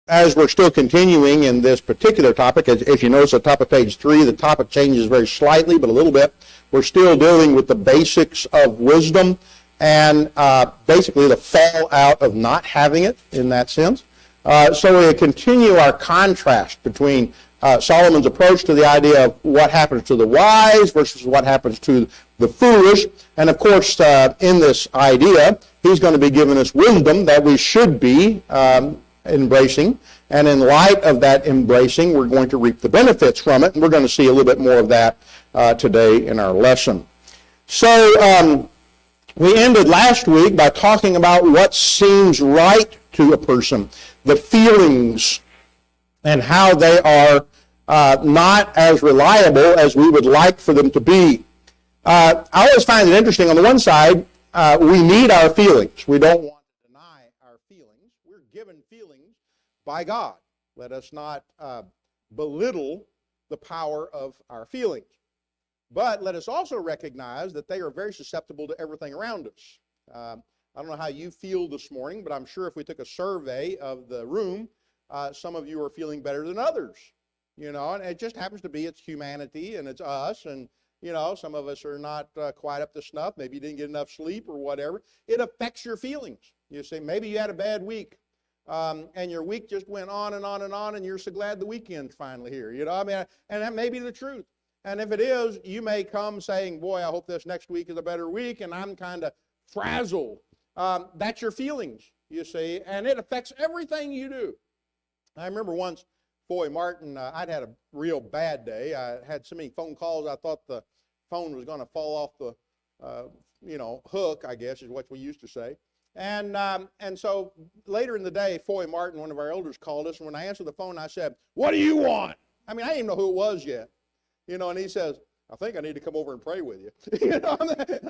As we're still continuing in this particular topic, as you notice at the top of page 3, the topic changes very slightly, but a little bit. We're still dealing with the basics of wisdom and basically the fallout of not having it in that sense. So we continue our contrast between Solomon's approach to the idea of what happens to the wise versus what happens to the foolish. And of course, in this idea, he's going to be giving us wisdom that we should be embracing, and in light of that embracing, we're going to reap the benefits from it, and we're going to see a little bit more of that today in our lesson. So we ended last week by talking about what seems right to a person, the feelings, and how they are not as reliable as we would like for them to be. I always find it interesting, on the one side, we need our feelings. We don't want to deny our feelings. We're given feelings by God. Let us not belittle the power of our feelings. But let us also recognize that they are very susceptible to everything around us. I don't know how you feel this morning, but I'm sure if we took a survey of the room, some of you are feeling better than others. You know, and it just happens to be it's humanity and it's us, and you know, some of us are not quite up to snuff. Maybe you didn't get enough sleep or whatever. It affects your feelings. You see, maybe you had a bad week, and your week just went on and on and on, and you're so glad the weekend's finally here. You know, I mean, and that may be the truth. And if it is, you may come saying, boy, I hope this next week is a better week, and I'm kind of frazzled. That's your feelings, you see, and it affects everything you do. I remember once, Foy Martin, I'd had a real bad day. I had so many phone calls, I thought the phone was going to fall off the, hook, I guess is what we used to say. And so later in the day, Foy Martin, one of our elders, called us, and when I answered the phone, I said, what do you want? I mean, I didn't even know who it was yet. You know, and he says, I think I need to come over and pray with you. You know,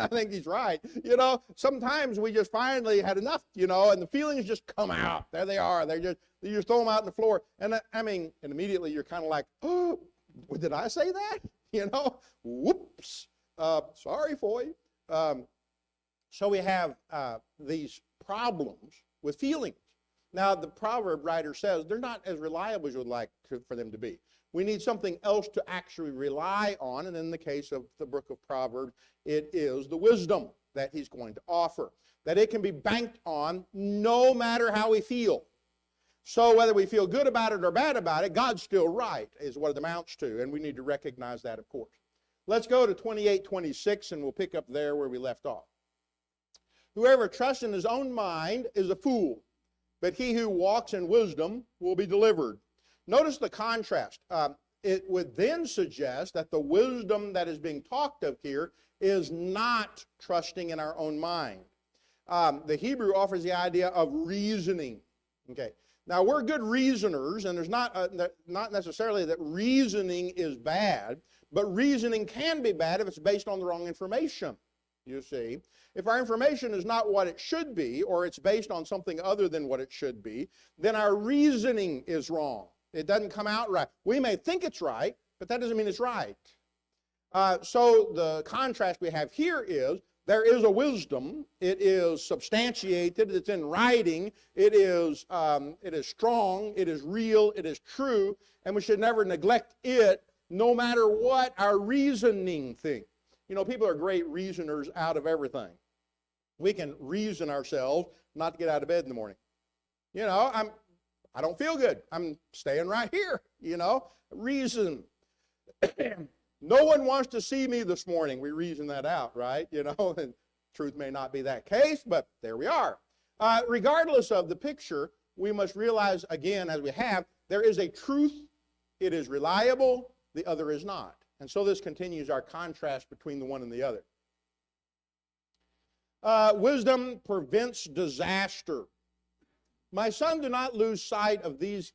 I think he's right. You know, sometimes we just finally had enough, you know, and the feelings just come out. There they are. You just throw them out on the floor. And and immediately you're kind of like, oh, did I say that? You know, whoops. Sorry for you. So we have these problems with feelings. Now, the proverb writer says they're not as reliable as you would like for them to be. We need something else to actually rely on, and in the case of the book of Proverbs, it is the wisdom that he's going to offer, that it can be banked on no matter how we feel. So whether we feel good about it or bad about it, God's still right, is what it amounts to, and we need to recognize that, of course. Let's go to 28:26, and we'll pick up there where we left off. Whoever trusts in his own mind is a fool, but he who walks in wisdom will be delivered. Notice the contrast. It would then suggest that the wisdom that is being talked of here is not trusting in our own mind. The Hebrew offers the idea of reasoning. Okay. Now, we're good reasoners, and there's not necessarily that reasoning is bad, but reasoning can be bad if it's based on the wrong information, you see. If our information is not what it should be, or it's based on something other than what it should be, then our reasoning is wrong. It doesn't come out right. We may think it's right, but that doesn't mean it's right. So the contrast we have here is there is a wisdom. It is substantiated. It's in writing. It is strong. It is real. It is true. And we should never neglect it, no matter what our reasoning thinks. You know, people are great reasoners out of everything. We can reason ourselves not to get out of bed in the morning. You know, I don't feel good. I'm staying right here, you know. Reason. No one wants to see me this morning. We reason that out, right? You know, and truth may not be that case, but there we are. Regardless of the picture, we must realize, again, as we have, there is a truth. It is reliable. The other is not. And so this continues our contrast between the one and the other. Wisdom prevents disaster. My son, do not lose sight of these.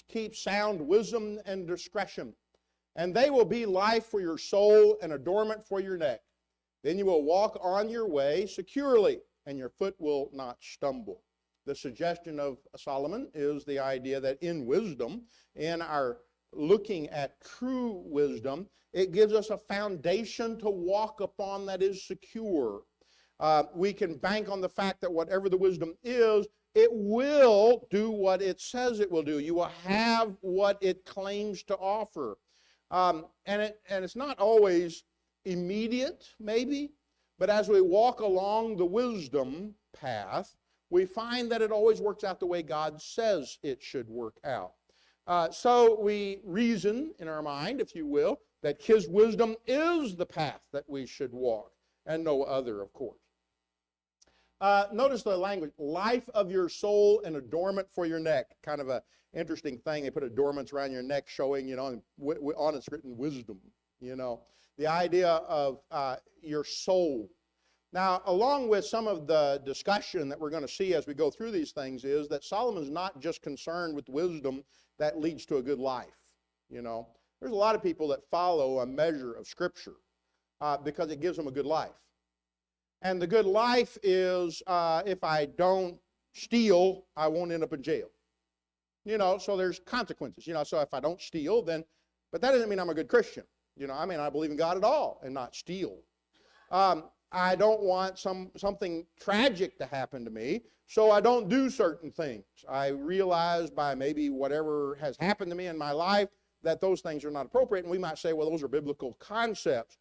Keep sound wisdom and discretion, and they will be life for your soul and adornment for your neck. Then you will walk on your way securely, and your foot will not stumble. The suggestion of Solomon is the idea that in wisdom, in our looking at true wisdom, it gives us a foundation to walk upon that is secure. We can bank on the fact that whatever the wisdom is, it will do what it says it will do. You will have what it claims to offer. And it's not always immediate, maybe, but as we walk along the wisdom path, we find that it always works out the way God says it should work out. So we reason in our mind, if you will, that His wisdom is the path that we should walk, and no other, of course. Notice the language, life of your soul and adornment for your neck. Kind of an interesting thing. They put adornments around your neck showing, and on it's written wisdom, The idea of your soul. Now, along with some of the discussion that we're going to see as we go through these things is that Solomon's not just concerned with wisdom that leads to a good life, There's a lot of people that follow a measure of Scripture because it gives them a good life. And the good life is if I don't steal, I won't end up in jail. So there's consequences. So if I don't steal, then, but that doesn't mean I'm a good Christian. I believe in God at all and not steal. I don't want something tragic to happen to me, so I don't do certain things. I realize by maybe whatever has happened to me in my life that those things are not appropriate, and we might say, well, those are biblical concepts.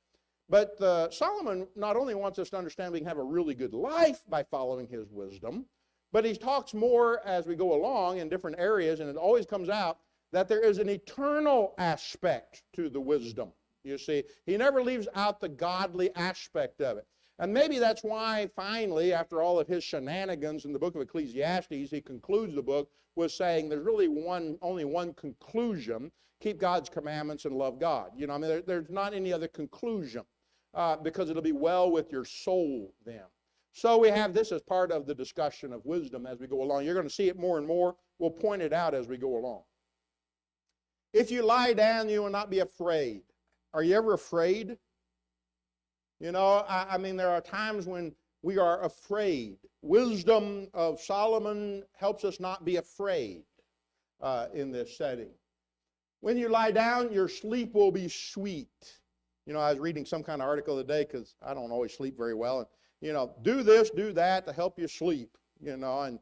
But Solomon not only wants us to understand we can have a really good life by following his wisdom, but he talks more as we go along in different areas, and it always comes out that there is an eternal aspect to the wisdom. You see, he never leaves out the godly aspect of it. And maybe that's why finally, after all of his shenanigans in the book of Ecclesiastes, he concludes the book with saying there's really only one conclusion: keep God's commandments and love God. There's not any other conclusion because it'll be well with your soul then. So we have this as part of the discussion of wisdom as we go along. You're going to see it more and more. We'll point it out as we go along. If you lie down, you will not be afraid. Are you ever afraid? There are times when we are afraid. Wisdom of Solomon helps us not be afraid in this setting. When you lie down, your sleep will be sweet. I was reading some kind of article today because I don't always sleep very well. And, do this, do that to help you sleep, and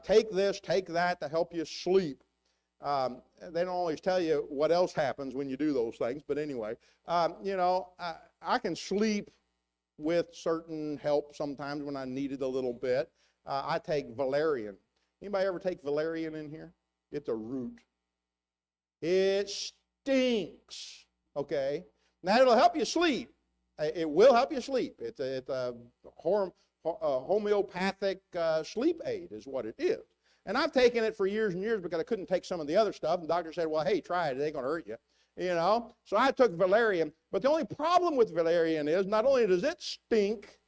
take this, take that to help you sleep. They don't always tell you what else happens when you do those things, but anyway, I can sleep with certain help sometimes when I need it a little bit. I take valerian. Anybody ever take valerian in here? It's a root. It stinks, okay? Now, it'll help you sleep. It will help you sleep. It's a homeopathic sleep aid is what it is. And I've taken it for years and years because I couldn't take some of the other stuff. And the doctor said, well, hey, try it. It ain't going to hurt you. So I took valerian. But the only problem with valerian is not only does it stink,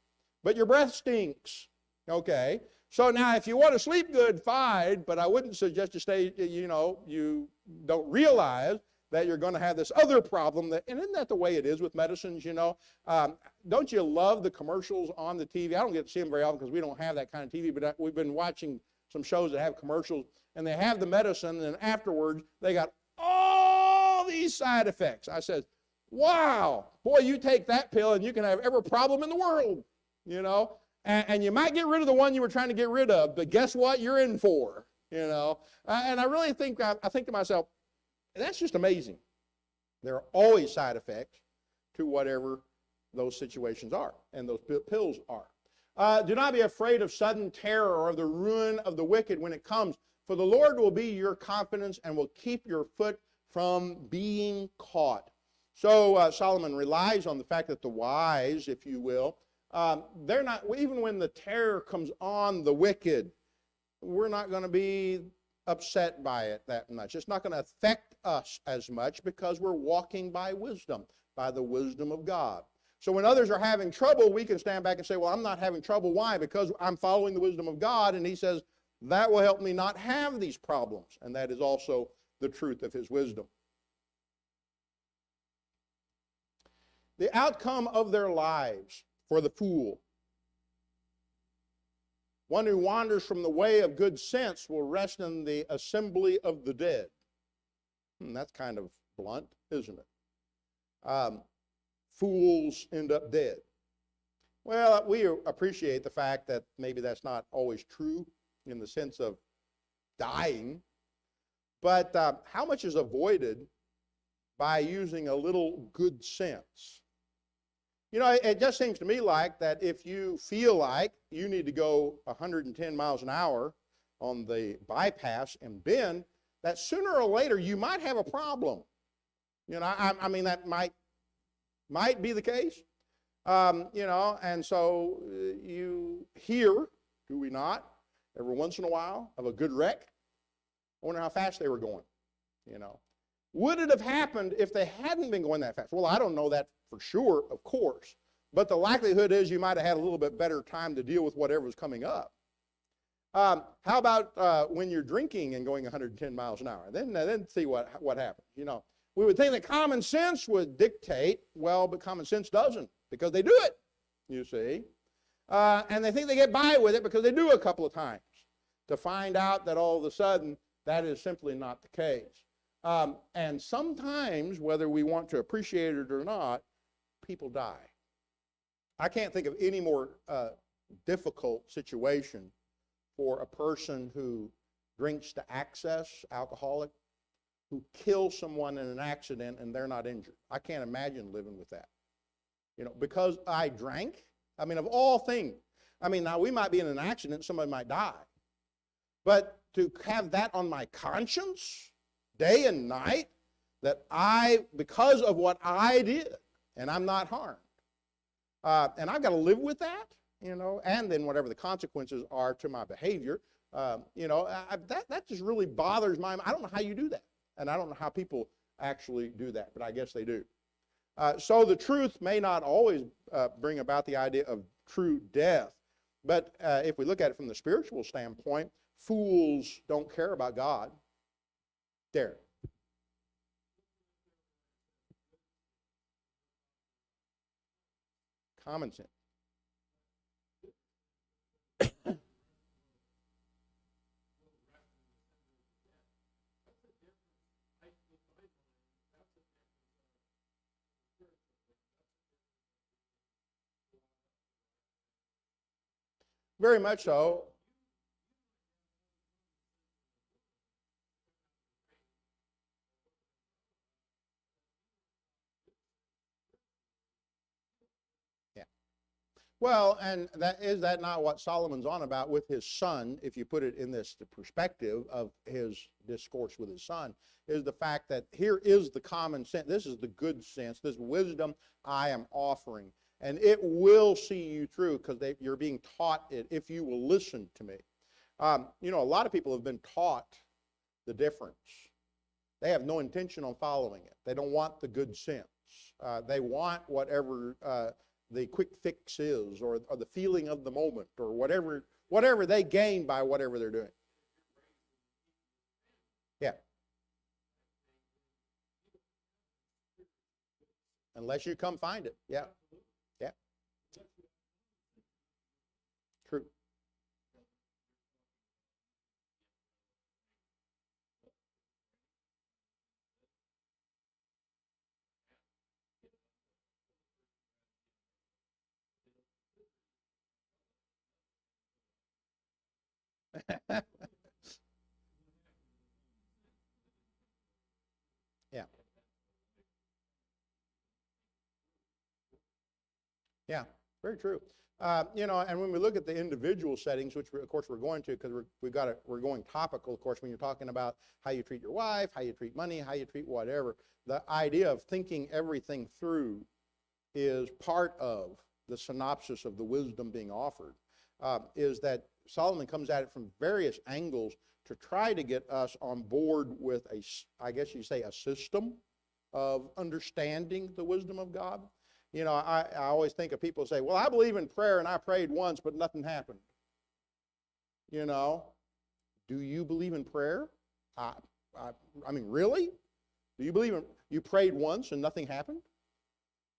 but your breath stinks. Okay? So now if you want to sleep good, fine. But I wouldn't suggest you stay, you don't realize that you're going to have this other problem. And isn't that the way it is with medicines, Don't you love the commercials on the TV? I don't get to see them very often because we don't have that kind of TV. But we've been watching some shows that have commercials, and they have the medicine, and afterwards they got all these side effects. I said, wow, boy, you take that pill and you can have every problem in the world, and you might get rid of the one you were trying to get rid of, but guess what? You're in for, and I really think, I think to myself, that's just amazing. There are always side effects to whatever those situations are and those pills are. Do not be afraid of sudden terror or of the ruin of the wicked when it comes, for the Lord will be your confidence and will keep your foot from being caught. So Solomon relies on the fact that the wise, if you will, they're not, even when the terror comes on the wicked, we're not going to be upset by it that much. It's not going to affect us as much because we're walking by wisdom, by the wisdom of God. So when others are having trouble, we can stand back and say, well, I'm not having trouble. Why? Because I'm following the wisdom of God. And he says, that will help me not have these problems. And that is also the truth of his wisdom. The outcome of their lives for the fool. One who wanders from the way of good sense will rest in the assembly of the dead. That's kind of blunt, isn't it? Fools end up dead. Well, we appreciate the fact that maybe that's not always true. in the sense of dying, but how much is avoided by using a little good sense? You know, it just seems to me like that if you feel like you need to go 110 miles an hour on the bypass and bend, that sooner or later you might have a problem. You know, I mean, that might be the case. You know, and so you hear, do we not, every once in a while, of a good wreck. I wonder how fast they were going, you know. Would it have happened if they hadn't been going that fast? Well, I don't know that for sure, of course. But the likelihood is you might have had a little bit better time to deal with whatever was coming up. How about when you're drinking and going 110 miles an hour? Then see what happens. You know, we would think that common sense would dictate, well, but common sense doesn't, because they do it, you see. And they think they get by with it because they do a couple of times, to find out that all of a sudden that is simply not the case. And sometimes, whether we want to appreciate it or not, people die. I can't think of any more difficult situation for a person who drinks to excess, alcoholic, who kills someone in an accident and they're not injured. I can't imagine living with that. You know, because I drank, I mean, of all things. I mean, now we might be in an accident, somebody might die. But to have that on my conscience, day and night, that because of what I did, and I'm not harmed, and I've got to live with that, you know, and then whatever the consequences are to my behavior, you know, that just really bothers my mind. I don't know how you do that, and I don't know how people actually do that, but I guess they do. So the truth may not always bring about the idea of true death, but if we look at it from the spiritual standpoint, fools don't care about God. There. Common sense. Very much so. Yeah. Well, and is that not what Solomon's on about with his son, if you put it in this the perspective of his discourse with his son, is the fact that here is the common sense. This is the good sense, this wisdom I am offering. And it will see you through because you're being taught it if you will listen to me. You know, a lot of people have been taught the difference. They have no intention on following it. They don't want the good sense. They want whatever the quick fix is, or the feeling of the moment, or whatever they gain by whatever they're doing. Yeah. Unless you come find it. Yeah. Yeah. True. Yeah. Yeah, very true. You know, and when we look at the individual settings, which of course we're going to, because we're going topical, of course, when you're talking about how you treat your wife, how you treat money, how you treat whatever, the idea of thinking everything through is part of the synopsis of the wisdom being offered. Is that Solomon comes at it from various angles to try to get us on board with I guess you say, a system of understanding the wisdom of God. You know, I always think of people say, well, I believe in prayer and I prayed once, but nothing happened. You know, do you believe in prayer? I mean, really? Do you believe you prayed once and nothing happened?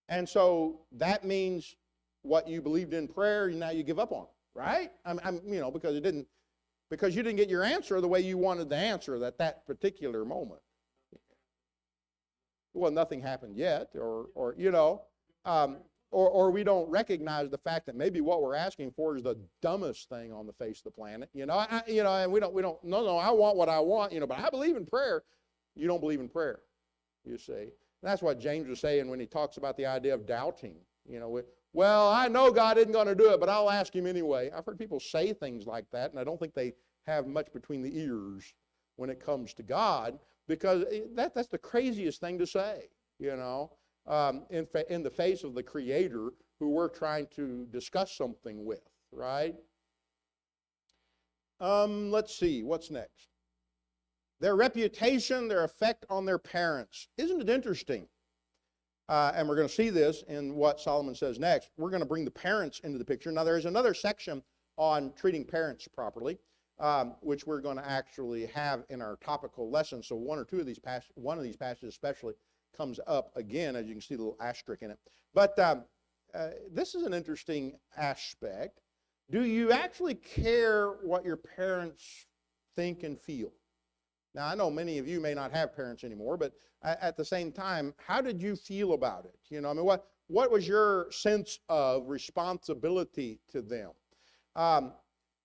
And so that means what you believed in prayer, now you give up on, right? You know, because you didn't get your answer the way you wanted the answer at that particular moment. Well, nothing happened yet, or you know. or we don't recognize the fact that maybe what we're asking for is the dumbest thing on the face of the planet. And we don't. No, I want what I want. But I believe in prayer. You don't believe in prayer, you see. And that's what James was saying when he talks about the idea of doubting. Well, I know God isn't going to do it, but I'll ask him anyway. I've heard people say things like that, and I don't think they have much between the ears when it comes to God, because that's the craziest thing to say, in the face of the Creator who we're trying to discuss something with, right? Let's see, what's next? Their reputation, their effect on their parents. Isn't it interesting? And we're going to see this in what Solomon says next. We're going to bring the parents into the picture. Now, there's another section on treating parents properly, which we're going to actually have in our topical lesson. So one of these passages especially comes up again, as you can see the little asterisk in it. But this is an interesting aspect. Do you actually care what your parents think and feel? Now, I know many of you may not have parents anymore, but at the same time, how did you feel about it? What was your sense of responsibility to them?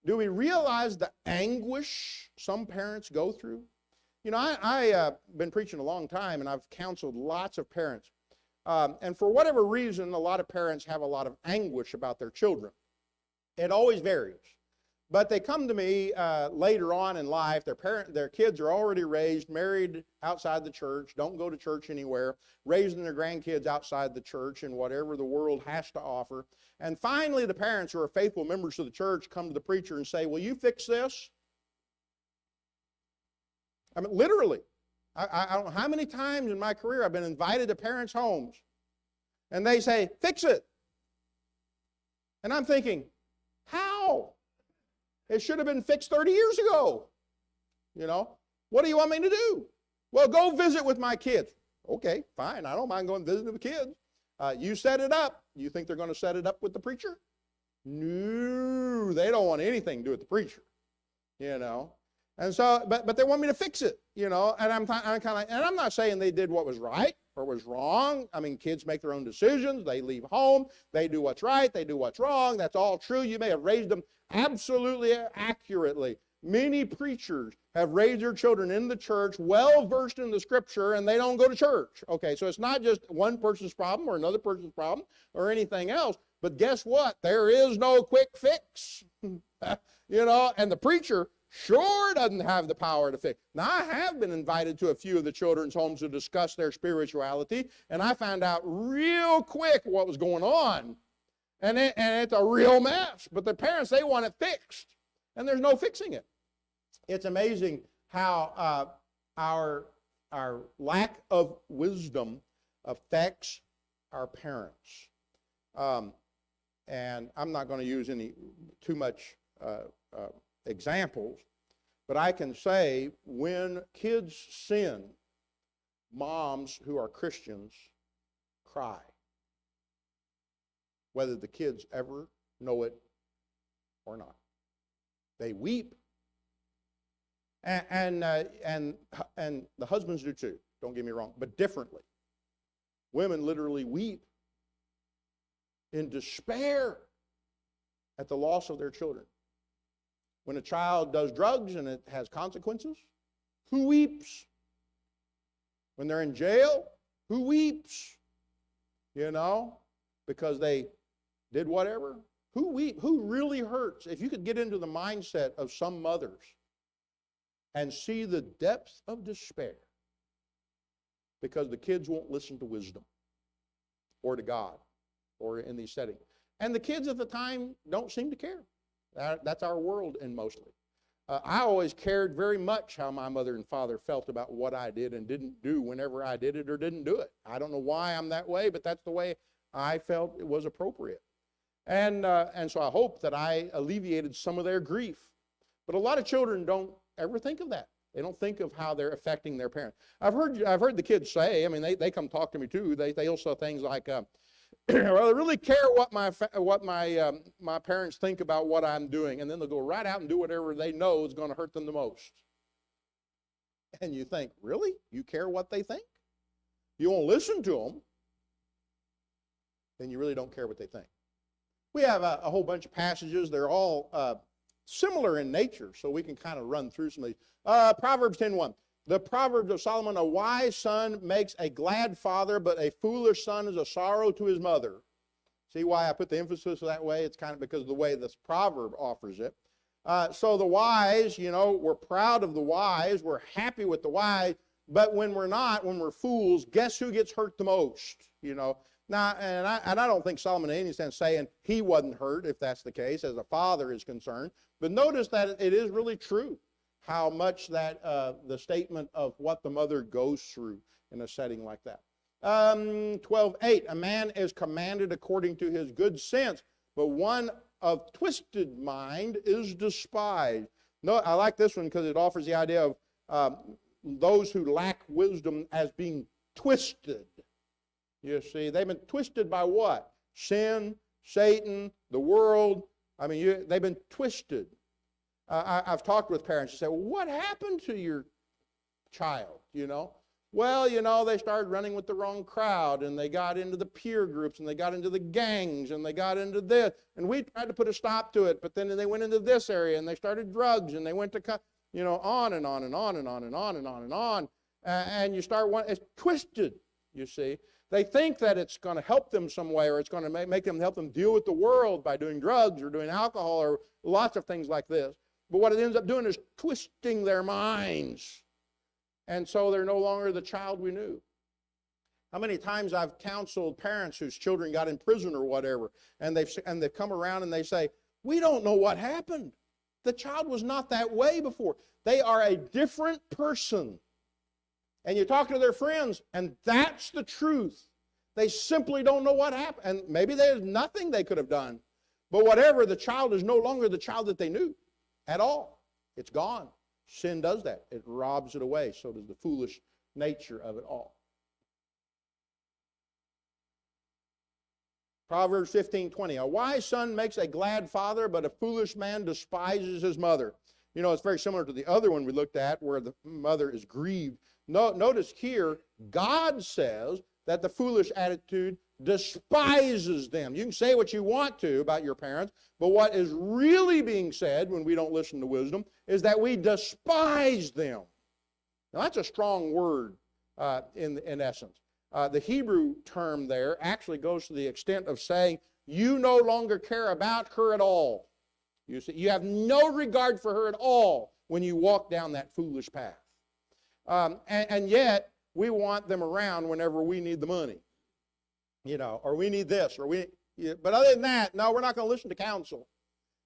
Do we realize the anguish some parents go through? I've been preaching a long time, and I've counseled lots of parents. And for whatever reason, a lot of parents have a lot of anguish about their children. It always varies. But they come to me later on in life. Their kids are already raised, married outside the church, don't go to church anywhere, raising their grandkids outside the church and whatever the world has to offer. And finally, the parents who are faithful members of the church come to the preacher and say, "Will you fix this?" I mean, literally. I don't know how many times in my career I've been invited to parents' homes, and they say, "Fix it." And I'm thinking, how? It should have been fixed 30 years ago. What do you want me to do? Well, go visit with my kids. Okay, fine. I don't mind going visiting with the kids. You set it up. You think they're going to set it up with the preacher? No, they don't want anything to do with the preacher. And so, but they want me to fix it. And I'm kind of like, and I'm not saying they did what was right or was wrong. I mean, kids make their own decisions. They leave home. They do what's right. They do what's wrong. That's all true. You may have raised them absolutely accurately. Many preachers have raised their children in the church, well versed in the Scripture, and they don't go to church. Okay, so it's not just one person's problem or another person's problem or anything else. But guess what? There is no quick fix. And the preacher sure doesn't have the power to fix. Now, I have been invited to a few of the children's homes to discuss their spirituality, and I found out real quick what was going on. And it's a real mess. But the parents, they want it fixed, and there's no fixing it. It's amazing how our lack of wisdom affects our parents. And I'm not going to use too much examples, but I can say when kids sin, moms who are Christians cry, whether the kids ever know it or not. They weep, and the husbands do too. Don't get me wrong, but differently. Women literally weep in despair at the loss of their children. When a child does drugs and it has consequences, who weeps? When they're in jail, who weeps? Because they did whatever. Who weeps? Who really hurts? If you could get into the mindset of some mothers and see the depth of despair because the kids won't listen to wisdom or to God or in these settings. And the kids at the time don't seem to care. That's our world, and mostly. I always cared very much how my mother and father felt about what I did and didn't do whenever I did it or didn't do it. I don't know why I'm that way, but that's the way I felt it was appropriate. And so I hope that I alleviated some of their grief. But a lot of children don't ever think of that. They don't think of how they're affecting their parents. I've heard the kids say, I mean, they come talk to me too. They'll say things like, well, I really care what my parents think about what I'm doing, and then they'll go right out and do whatever they know is going to hurt them the most. And you think, really? You care what they think? You won't listen to them. then you really don't care what they think. We have a whole bunch of passages. They're all similar in nature, so we can kind of run through some of these. Proverbs 10:1. The Proverbs of Solomon, a wise son makes a glad father, but a foolish son is a sorrow to his mother. See why I put the emphasis that way? It's kind of because of the way this proverb offers it. So the wise, we're proud of the wise. We're happy with the wise. But when we're not, when we're fools, guess who gets hurt the most? Now, and I don't think Solomon in any sense saying he wasn't hurt, if that's the case, as a father is concerned. But notice that it is really true how much that the statement of what the mother goes through in a setting like that. 12:8, a man is commanded according to his good sense, but one of twisted mind is despised. No, I like this one because it offers the idea of those who lack wisdom as being twisted. You see, they've been twisted by what? Sin, Satan, the world. I mean, they've been twisted. I've talked with parents who say, well, what happened to your child, Well, they started running with the wrong crowd, and they got into the peer groups, and they got into the gangs, and they got into this, and we tried to put a stop to it, but then they went into this area, and they started drugs, and they went to, on and on and on and on and on and on and on, and you start, it's twisted, you see. They think that it's going to help them some way, or it's going to make them help them deal with the world by doing drugs or doing alcohol or lots of things like this. But what it ends up doing is twisting their minds. And so they're no longer the child we knew. How many times I've counseled parents whose children got in prison or whatever, and they've come around and they say, we don't know what happened. The child was not that way before. They are a different person. And you talk to their friends, and that's the truth. They simply don't know what happened. And maybe there's nothing they could have done. But whatever, the child is no longer the child that they knew at all. It's gone. Sin does that. It robs it away. So does the foolish nature of it all. Proverbs 15:20. A wise son makes a glad father, but a foolish man despises his mother. It's very similar to the other one we looked at where the mother is grieved. Notice here, God says that the foolish attitude despises them. You can say what you want to about your parents, but what is really being said when we don't listen to wisdom is that we despise them. Now that's a strong word in essence. The Hebrew term there actually goes to the extent of saying you no longer care about her at all. You see, you have no regard for her at all when you walk down that foolish path. And yet, we want them around whenever we need the money. Or we need this, but other than that, no, we're not going to listen to counsel.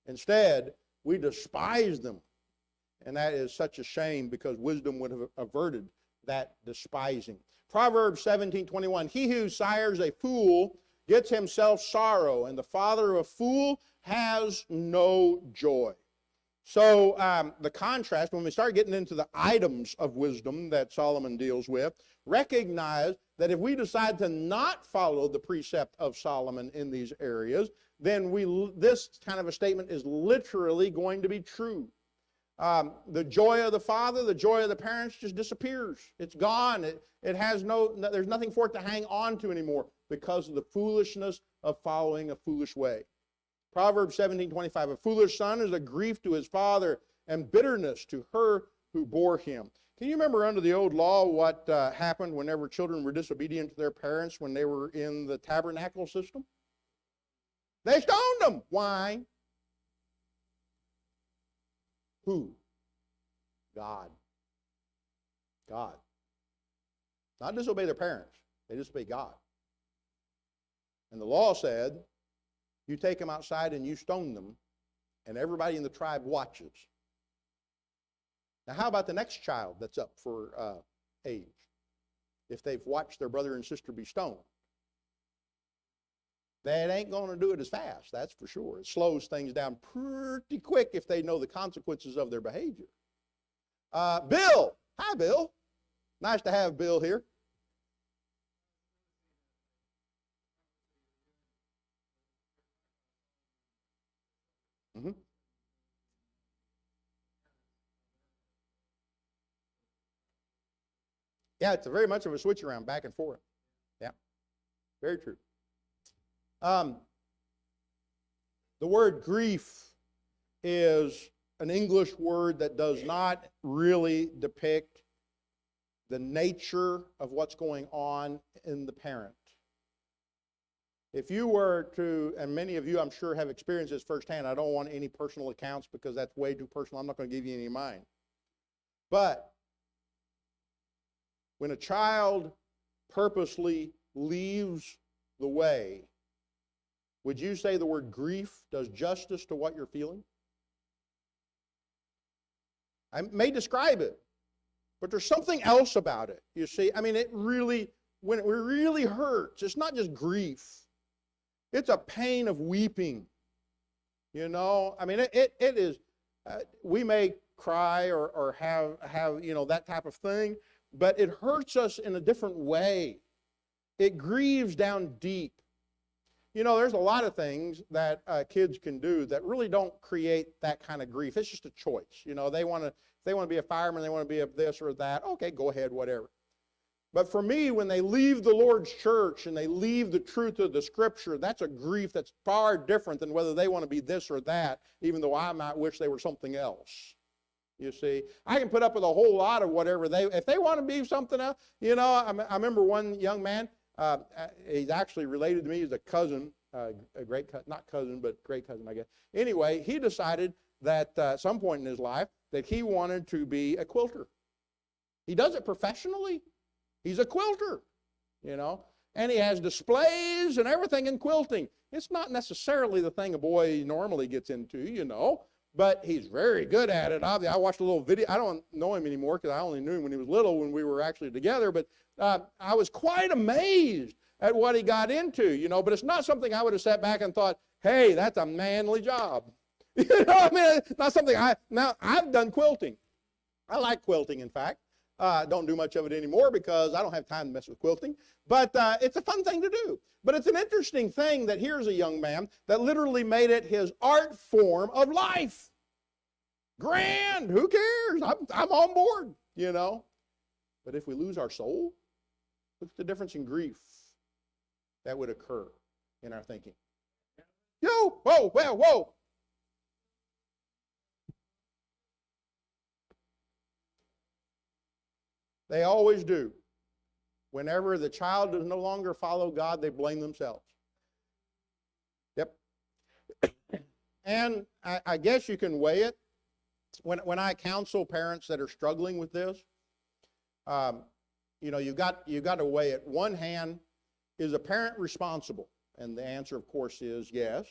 Instead, we despise them. And that is such a shame because wisdom would have averted that despising. Proverbs 17:21, he who sires a fool gets himself sorrow, and the father of a fool has no joy. So the contrast, when we start getting into the items of wisdom that Solomon deals with, recognize that if we decide to not follow the precept of Solomon in these areas, then this kind of a statement is literally going to be true. The joy of the father, the joy of the parents just disappears. It's gone. It has there's nothing for it to hang on to anymore because of the foolishness of following a foolish way. Proverbs 17:25, a foolish son is a grief to his father and bitterness to her who bore him. Can you remember under the old law what happened whenever children were disobedient to their parents when they were in the tabernacle system? They stoned them. Why? Who? God. God. Not disobey their parents. They disobey God. And the law said, you take them outside and you stone them, and everybody in the tribe watches. Now, how about the next child that's up for age? If they've watched their brother and sister be stoned, that ain't going to do it as fast, that's for sure. It slows things down pretty quick if they know the consequences of their behavior. Bill. Hi, Bill. Nice to have Bill here. Mm-hmm. Yeah, it's very much of a switch around, back and forth. Yeah, very true. The word grief is an English word that does not really depict the nature of what's going on in the parent. If you were to, and many of you I'm sure have experienced this firsthand, I don't want any personal accounts because that's way too personal. I'm not going to give you any of mine. But when a child purposely leaves the way, would you say the word grief does justice to what you're feeling? I may describe it, but there's something else about it. You see, I mean, when it really hurts, it's not just grief. It's a pain of weeping. You know, I mean, it is, we may cry or have, that type of thing, but it hurts us in a different way. It grieves down deep. You know, there's a lot of things that kids can do that really don't create that kind of grief. It's just a choice. You know, if they want to be a fireman, they want to be a this or that, okay, go ahead, whatever. But for me, when they leave the Lord's church and they leave the truth of the Scripture, that's a grief that's far different than whether they want to be this or that, even though I might wish they were something else. You see, I can put up with a whole lot of whatever if they want to be something else. You know, I remember one young man, he's actually related to me, he's a cousin, a great cousin, not cousin, but great cousin, I guess. Anyway, he decided that at some point in his life that he wanted to be a quilter. He does it professionally. He's a quilter, you know, and he has displays and everything in quilting. It's not necessarily the thing a boy normally gets into, you know, but he's very good at it. I watched a little video. I don't know him anymore because I only knew him when he was little, when we were actually together, but I was quite amazed at what he got into, you know, but it's not something I would have sat back and thought, hey, that's a manly job. You know, I mean, it's not something now I've done quilting. I like quilting, in fact. Don't do much of it anymore because I don't have time to mess with quilting. But it's a fun thing to do. But it's an interesting thing that here's a young man that literally made it his art form of life. Grand, who cares? I'm on board, you know. But if we lose our soul, look at the difference in grief that would occur in our thinking. Whoa. They always do. Whenever the child does no longer follow God, they blame themselves. Yep. And I guess you can weigh it. When I counsel parents that are struggling with this, you got to weigh it. One hand, is a parent responsible? And the answer, of course, is yes.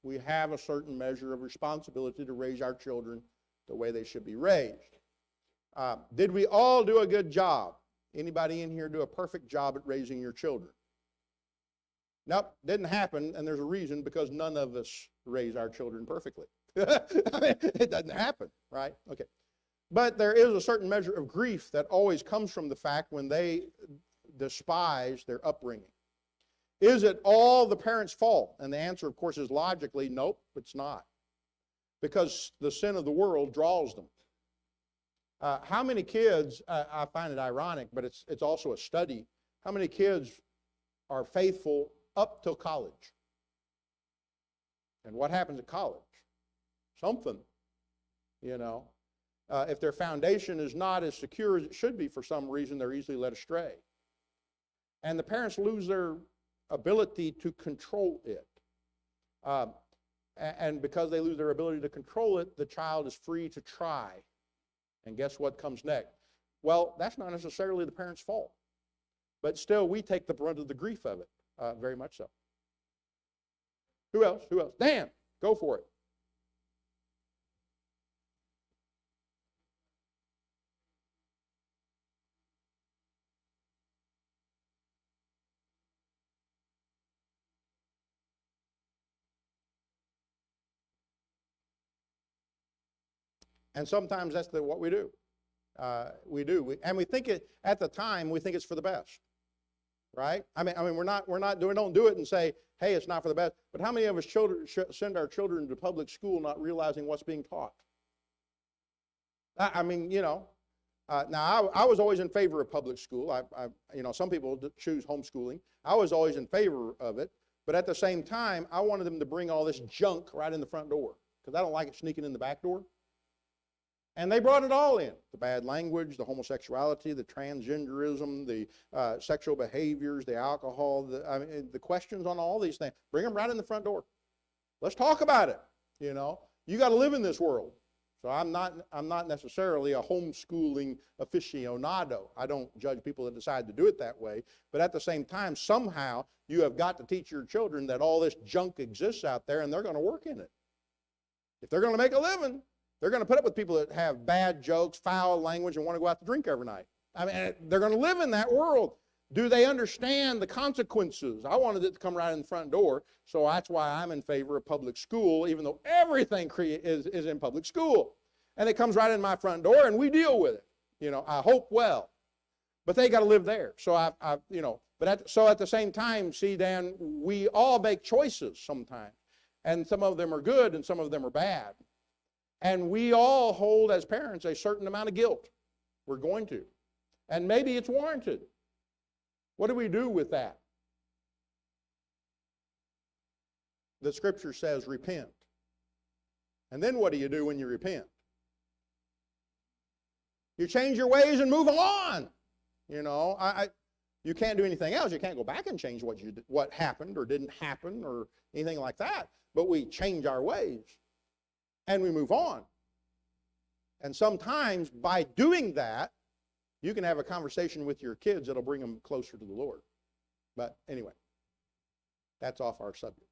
We have a certain measure of responsibility to raise our children the way they should be raised. Did we all do a good job? Anybody in here do a perfect job at raising your children? Nope, didn't happen, and there's a reason, because none of us raise our children perfectly. I mean, it doesn't happen, right? Okay. But there is a certain measure of grief that always comes from the fact when they despise their upbringing. Is it all the parents' fault? And the answer, of course, is logically, nope, it's not. Because the sin of the world draws them. How many kids, I find it ironic, but it's also a study, how many kids are faithful up till college? And what happens at college? Something, you know. If their foundation is not as secure as it should be for some reason, they're easily led astray. And the parents lose their ability to control it. And because they lose their ability to control it, the child is free to try. And guess what comes next? Well, that's not necessarily the parent's fault. But still, we take the brunt of the grief of it, very much so. Who else? Dan, go for it. And sometimes that's what we do. And we think it at the time. We think it's for the best, right? I mean, we don't do it and say, "Hey, it's not for the best." But how many of us send our children to public school not realizing what's being taught? I mean, you know. Now, I was always in favor of public school. Some people choose homeschooling. I was always in favor of it. But at the same time, I wanted them to bring all this junk right in the front door, because I don't like it sneaking in the back door. And they brought it all in. The bad language, the homosexuality, the transgenderism, the sexual behaviors, the alcohol, the questions on all these things. Bring them right in the front door. Let's talk about it. You know, you got to live in this world. So I'm not necessarily a homeschooling aficionado. I don't judge people that decide to do it that way. But at the same time, somehow you have got to teach your children that all this junk exists out there and they're going to work in it. If they're going to make a living, they're going to put up with people that have bad jokes, foul language, and want to go out to drink every night. I mean, they're going to live in that world. Do they understand the consequences? I wanted it to come right in the front door, so that's why I'm in favor of public school, even though everything is in public school. And it comes right in my front door, and we deal with it. You know, I hope well. But they got to live there. So so at the same time, see, Dan, we all make choices sometimes. And some of them are good and some of them are bad. And we all hold, as parents, a certain amount of guilt. We're going to. And maybe it's warranted. What do we do with that? The Scripture says repent. And then what do you do when you repent? You change your ways and move on. You know, you can't do anything else. You can't go back and change what happened or didn't happen or anything like that. But we change our ways and we move on. And sometimes by doing that, you can have a conversation with your kids that'll bring them closer to the Lord. But anyway, that's off our subject.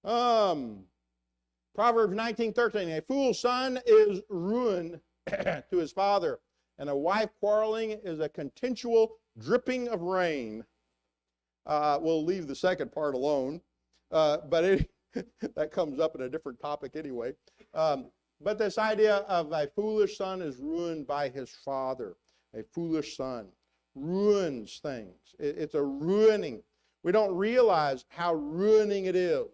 Proverbs 19:13, a fool's son is ruin to his father, and a wife quarreling is a continual dripping of rain. We'll leave the second part alone, but that comes up in a different topic anyway. But this idea of a foolish son is ruined by his father. A foolish son ruins things. It's a ruining. We don't realize how ruining it is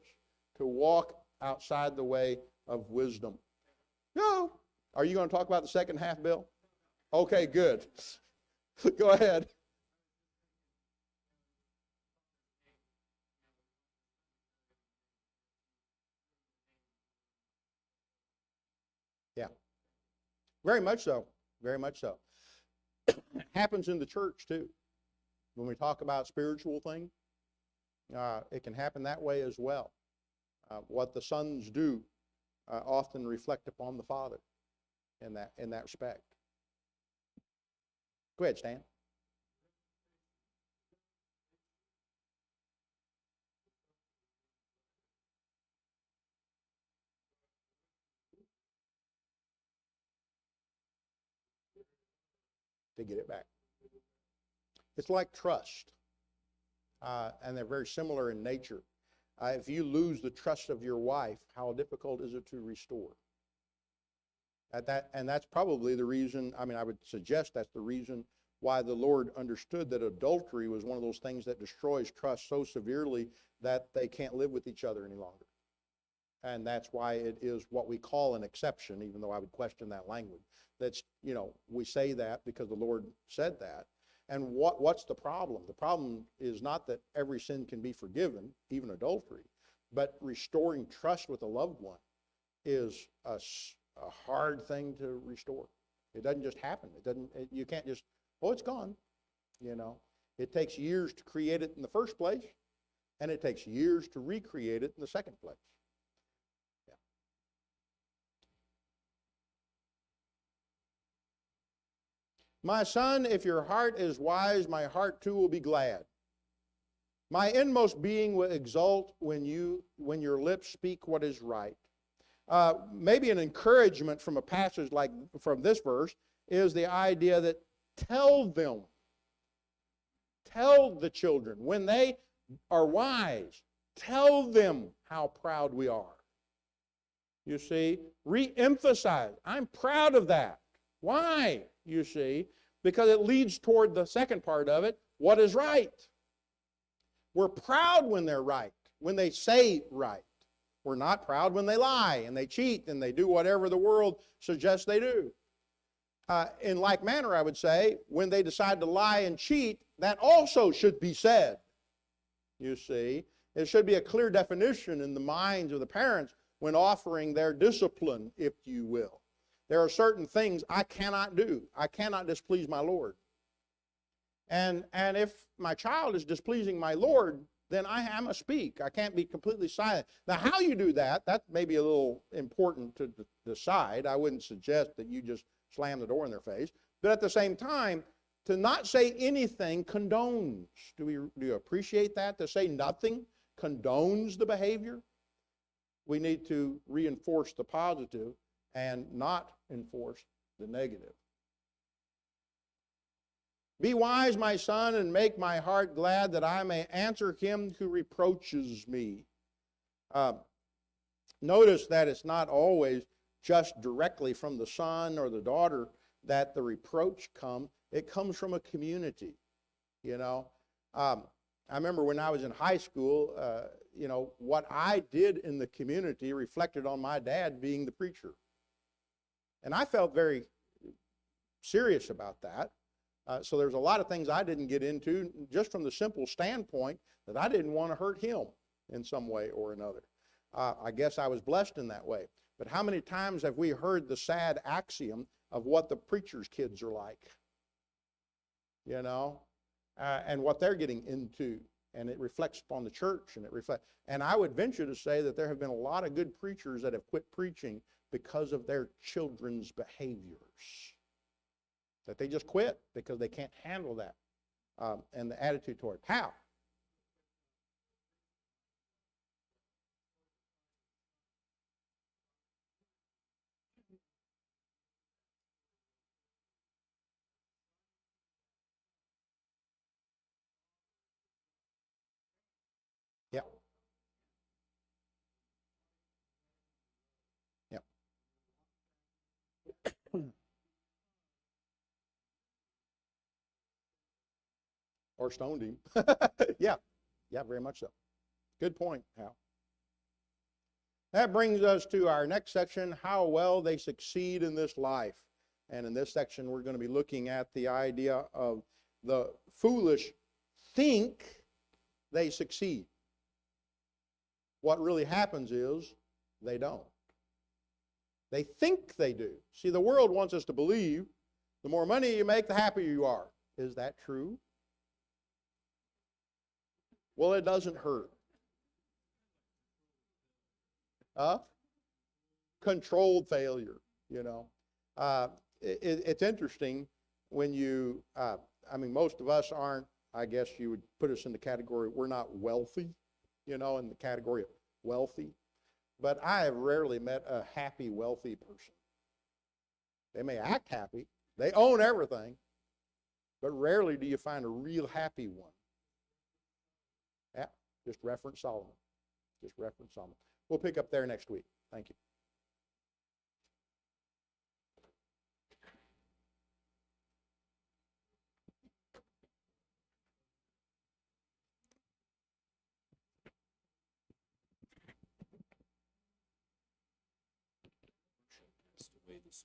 to walk outside the way of wisdom. No. Are you going to talk about the second half, Bill? Okay, good. Go ahead. Yeah. Very much so. Very much so. Happens in the church too. When we talk about spiritual things, it can happen that way as well. What the sons do often reflect upon the father in that respect. Go ahead, Stan. To get it back. It's like trust, and they're very similar in nature. If you lose the trust of your wife, how difficult is it to restore? And that's probably the reason, I would suggest that's the reason why the Lord understood that adultery was one of those things that destroys trust so severely that they can't live with each other any longer. And that's why it is what we call an exception, even though I would question that language. That's, we say that because the Lord said that. And what's the problem? The problem is not that every sin can be forgiven, even adultery, but restoring trust with a loved one is a hard thing to restore. It doesn't just happen. You can't just, it's gone. It takes years to create it in the first place, and it takes years to recreate it in the second place. My son, if your heart is wise, my heart too will be glad. My inmost being will exult when your lips speak what is right. Maybe an encouragement from a passage like from this verse is the idea that tell the children, when they are wise, tell them how proud we are. You see, re-emphasize, I'm proud of that. Why? You see, because it leads toward the second part of it, what is right. We're proud when they're right, when they say right. We're not proud when they lie and they cheat and they do whatever the world suggests they do. In like manner, I would say, when they decide to lie and cheat, that also should be said. you see. It should be a clear definition in the minds of the parents when offering their discipline, if you will. There are certain things I cannot do. I cannot displease my Lord. And if my child is displeasing my Lord, then I must speak. I can't be completely silent. Now, how you do that, that may be a little important to decide. I wouldn't suggest that you just slam the door in their face. But at the same time, to not say anything condones. Do you appreciate that? To say nothing condones the behavior? We need to reinforce the positive and not enforce the negative. Be wise, my son, and make my heart glad, that I may answer him who reproaches me. Notice that it's not always just directly from the son or the daughter that the reproach comes. It comes from a community, you know. I remember when I was in high school, what I did in the community reflected on my dad being the preacher. And I felt very serious about that. So there's a lot of things I didn't get into just from the simple standpoint that I didn't want to hurt him in some way or another. I guess I was blessed in that way. But how many times have we heard the sad axiom of what the preacher's kids are like? You know, and what they're getting into. And it reflects upon the church. And I would venture to say that there have been a lot of good preachers that have quit preaching because of their children's behaviors. That they just quit because they can't handle that and the attitude toward it. How? Yeah. Yeah. Or stoned him. Yeah. Yeah, very much so. Good point, Hal. That brings us to our next section, how well they succeed in this life. And in this section, we're going to be looking at the idea of the foolish think they succeed. What really happens is they don't. They think they do. See, the world wants us to believe the more money you make, the happier you are. Is that true? Well, it doesn't hurt. Controlled failure, you know. It's interesting when you, most of us aren't, I guess you would put us in the category, we're not wealthy, you know, in the category of wealthy. But I have rarely met a happy, wealthy person. They may act happy. They own everything. But rarely do you find a real happy one. Yeah, just reference Solomon. Just reference Solomon. We'll pick up there next week. Thank you. That's the way this